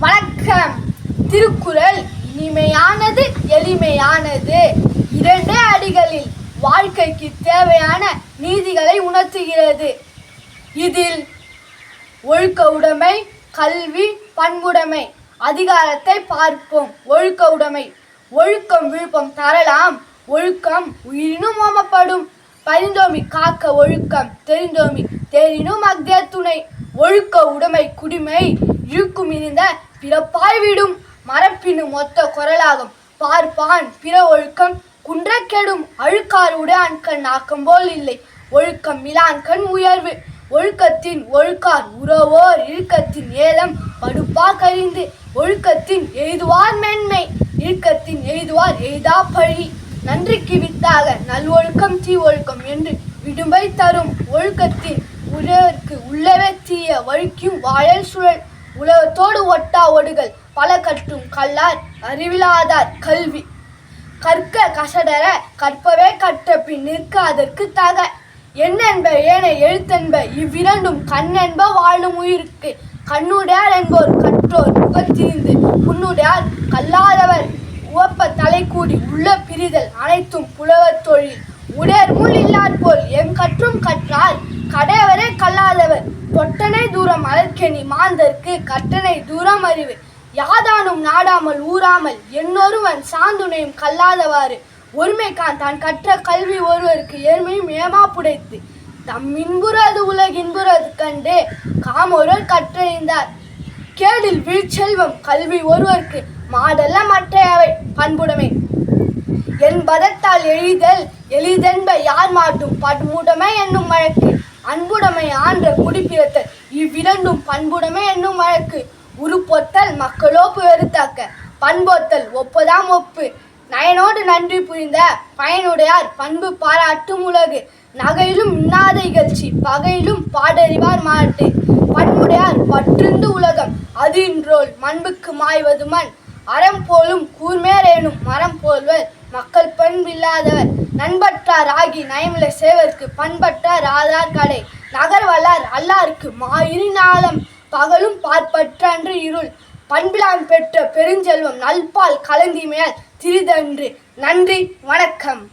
வணக்கம். திருக்குறள் இனிமையானது, எளிமையானது. 2 அடிகளில் வாழ்க்கைக்கு தேவையான நீதிகளை உணர்த்துகிறது. இதில் ஒழுக்க உடைமை, கல்வி, பண்புடைமை அதிகாரத்தை பார்ப்போம். ஒழுக்க உடைமை. ஒழுக்கம் விழுப்பம் தரலாம், ஒழுக்கம் உயிரினும் ஓமப்படும். பரிந்தோமி காக்க ஒழுக்கம், தெரிந்தோமி தேரினும் அஃதே துணை. ஒழுக்க உடைமை குடிமை இழுக்கும் இருந்த பிறப்பாய் விடும். மரப்பினும் ஒத்த குரலாகும் பார்ப்பான் பிற ஒழுக்கம் குன்ற கெடும். அழுக்கார் உடையான்கண் ஆக்கம் போல் இல்லை, ஒழுக்கம் மிலான்கண் உயர்வு. ஒழுக்கத்தின் ஒழுக்கார் உறவோர் இழுக்கத்தின் ஏலம் படுப்பா கழிந்து. ஒழுக்கத்தின் எய்துவார் மேன்மை, இழுக்கத்தின் எய்துவார் எய்தா பழி. நன்றிக்கு வித்தாக நல்வொழுக்கம் தீ ஒழுக்கம் என்று விடும்பை தரும். ஒழுக்கத்தின் உழவர்க்கு உள்ளவே தீய வழுக்கும் வாயல் சுழல். உலகத்தோடு ஒட்டா ஒடுகள் பல கற்றும் கல்லார் அறிவிலாதார். கல்வி. கற்க கசடர கற்பவே கற்ற பின் நிற்க அதற்கு தக. எண்ணென்ப ஏனை எழுத்தென்ப இவ்விரண்டும் கண்ணென்ப வாழும் உயிருக்கு. கண்ணுடையார் என்போர் கற்றோர் முகத்திரிந்து, புண்ணுடையார் கல்லாதவர் உவப்ப தலை கூடி. உள்ள பிரிதல் அனைத்தும் புலவர் தொழில். உடையர் முள் இல்லார் போல் எம் கற்றும் கற்றார் கடையவரே கல்லாதவர். தொட்டனை தூரம் அலர்கெனி மாந்தர்க்கு கட்டனை தூரம் அறிவு. யாதானும் நாடாமல் ஊறாமல் என்னொருவன் சாந்துணையும் கல்லாதவாறு. ஒருமைக்கான் தான் கற்ற கல்வி ஒருவருக்கு ஏழ்மையும் ஏமா புடைத்து. தம் இன்புறது உலகின்புறது கண்டு காமொருவர் கற்றறிந்தார். கேடில் வீழ்ச்செல்வம் கல்வி ஒருவருக்கு மாடல்ல மற்றையவை. பண்புடைமை. என்பதத்தால் எழிதல் எளிதென்ப யார் மாட்டும் பண்புடைமை என்னும் வழக்கு. அன்புடைமை ஆன்ற குடிப்பிறத்தல் இவ்விரண்டும் பண்புடைமை என்னும் வழக்கு. உருப்பொத்தல் மக்களோப்பு வெறுத்தாக்க, பண்பொத்தல் ஒப்பதாம் ஒப்பு. நயனோடு நன்றி புரிந்த பயனுடையார் பண்பு பாராட்டும் உலகு. நகையிலும் இன்னாத இகழ்ச்சி பகையிலும் பாடறிவார் மாட்டு. பண்புடையார் பற்றிருந்து உலகம் அது இன்றோல் மண்புக்கு மாய்வது மண். அறம் போலும் கூர்மேரேனும் மரம் போல்வர் மக்கள் பண்பில்லாதவர். நண்பற்றார் ஆகி நயமில்லை சேவர்க்கு பண்பற்றார் ஆதார் கடை. நகர் வல்லார் அல்லாருக்கு மாயிரி நாளம் பகலும் பார்ப்பற்றன்று இருள். பண்பிலான் பெற்ற பெருஞ்செல்வம் நல்பால் கலந்திமையால் திரிதன்று. நன்றி, வணக்கம்.